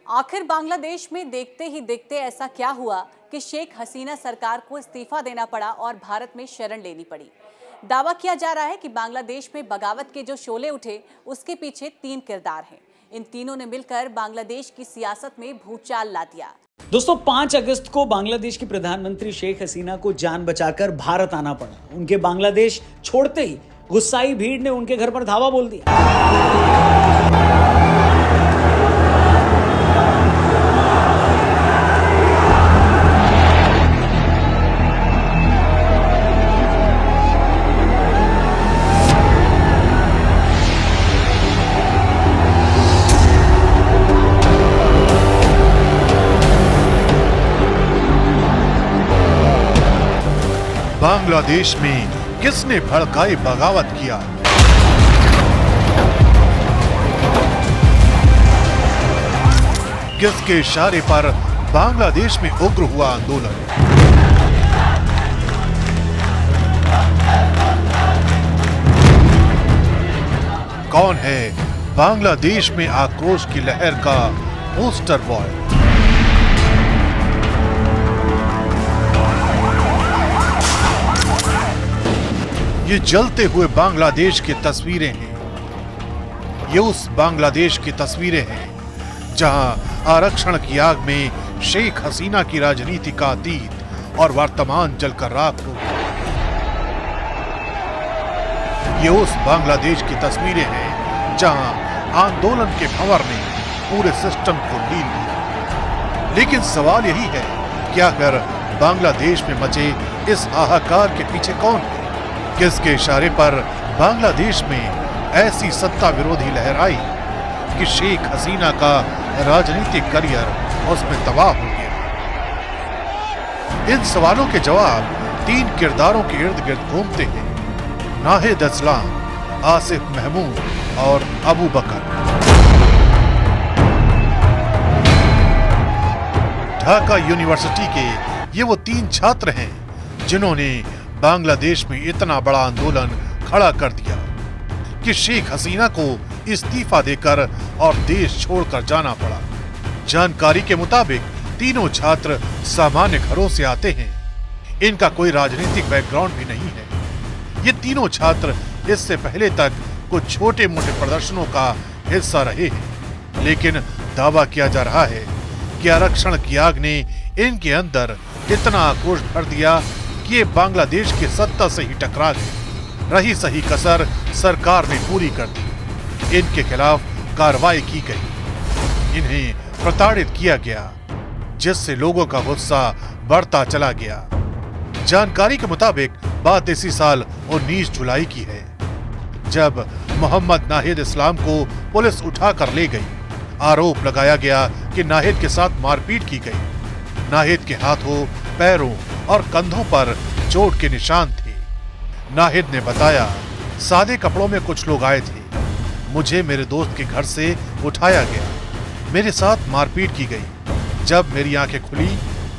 आखिर बांग्लादेश में देखते ही देखते ऐसा क्या हुआ कि शेख हसीना सरकार को इस्तीफा देना पड़ा और भारत में शरण लेनी पड़ी। दावा किया जा रहा है कि बांग्लादेश में बगावत के जो शोले उठे उसके पीछे 3 किरदार हैं। इन तीनों ने मिलकर बांग्लादेश की सियासत में भूचाल ला दिया। दोस्तों 5 अगस्त को बांग्लादेश की प्रधानमंत्री शेख हसीना को जान बचाकर भारत आना पड़ा। उनके बांग्लादेश छोड़ते ही गुस्साई भीड़ ने उनके घर पर धावा बोल दिया। बांग्लादेश में किसने भड़काई बगावत किया? किसके इशारे पर बांग्लादेश में उग्र हुआ आंदोलन? कौन है बांग्लादेश में आक्रोश की लहर का पोस्टर बॉय? ये जलते हुए बांग्लादेश की तस्वीरें हैं। ये उस बांग्लादेश की तस्वीरें हैं जहां आरक्षण की आग में शेख हसीना की राजनीति का अतीत और वर्तमान जलकर राख हो गया। ये उस बांग्लादेश की तस्वीरें हैं जहां आंदोलन के भंवर ने पूरे सिस्टम को लील लिया। लेकिन सवाल यही है कि आखिर बांग्लादेश में मचे इस हाहाकार के पीछे कौन है? किसके इशारे पर बांग्लादेश में ऐसी सत्ता विरोधी लहर आई कि शेख हसीना का राजनीतिक करियर उसमें तबाह हो गया? इन सवालों के जवाब 3 किरदारों के इर्द गिर्द घूमते हैं: नाहिद इस्लाम, आसिफ महमूद और अबू बकर। ढाका यूनिवर्सिटी के ये वो 3 छात्र हैं जिन्होंने बांग्लादेश में इतना बड़ा आंदोलन खड़ा कर दिया कि शेख हसीना को इस्तीफा देकर और देश छोड़कर जाना पड़ा। जानकारी के मुताबिक तीनों छात्र सामान्य घरों से आते हैं। इनका कोई राजनीतिक बैकग्राउंड भी नहीं है। ये तीनों छात्र इससे पहले तक कुछ छोटे मोटे प्रदर्शनों का हिस्सा रहे हैं, लेकिन दावा किया जा रहा है कि आरक्षण की आग ने इनके अंदर इतना आक्रोश भर दिया कि ये बांग्लादेश की सत्ता से ही टकरा गए। रही सही कसर सरकार ने पूरी कर दी। इनके खिलाफ कार्रवाई की गई। इन्हें प्रताड़ित किया गया, जिससे लोगों का गुस्सा बढ़ता चला गया। जानकारी के मुताबिक बात इसी साल 19 जुलाई की है, जब मोहम्मद नाहिद इस्लाम को पुलिस उठाकर ले गई। आरोप लगाया गया कि नाहिद के साथ मारपीट की गई। नाहिद के हाथों, पैरों और कंधों पर चोट के निशान थे। नाहिद ने बताया, सादे कपड़ों में कुछ लोग आए थे। मुझे मेरे दोस्त के घर से उठाया गया। मेरे साथ मारपीट की गई। जब मेरी आंखें खुली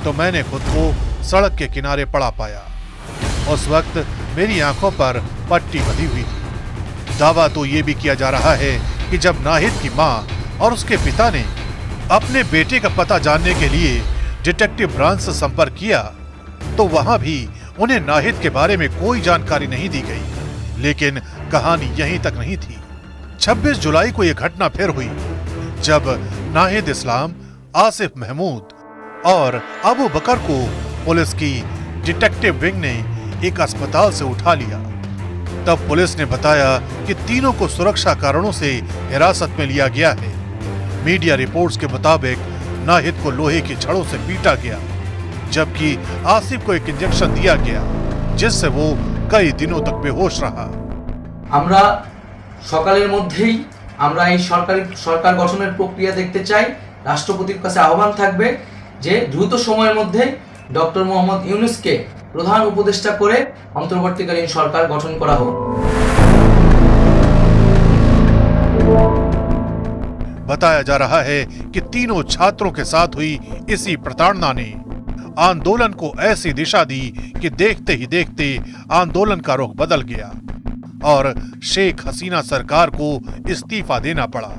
तो मैंने खुद को सड़क के किनारे पड़ा पाया। उस वक्त मेरी आंखों पर पट्टी बंधी हुई थी। दावा तो ये भी किया जा रहा है कि जब नाहिद की मां और उसके पिता ने अपने बेटे का पता जानने के लिए डिटेक्टिव ब्रांच से संपर्क किया तो वहां भी उन्हें नाहिद के बारे में कोई जानकारी नहीं दी गई। लेकिन कहानी यहीं तक नहीं थी। 26 जुलाई को यह घटना फिर हुई, जब नाहिद इस्लाम, आसिफ महमूद और अबू बकर को पुलिस की डिटेक्टिव विंग ने एक अस्पताल से उठा लिया। तब पुलिस ने बताया कि तीनों को सुरक्षा कारणों से हिरासत में लिया गया है। मीडिया रिपोर्ट्स के मुताबिक नाहिद को लोहे की छड़ों से पीटा गया, जबकि आसिफ को एक इंजेक्शन दिया गया, जिससे वो कई दिनों तक बेहोश रहा। আমরা সকালের মধ্যেই আমরা এই সরকার গঠনের প্রক্রিয়া দেখতে চাই। রাষ্ট্রপতির কাছে আহ্বান থাকবে যে দ্রুত সময়ের মধ্যে ডক্টর মোহাম্মদ ইউনূসকে প্রধান উপদেষ্টা করে অন্তর্বর্তীকালীন সরকার গঠন করা হোক। बताया जा रहा है कि तीनों छात्रों के साथ हुई इसी प्रताड़ना ने आंदोलन को ऐसी दिशा दी कि देखते ही देखते आंदोलन का रुख बदल गया और शेख हसीना सरकार को इस्तीफा देना पड़ा।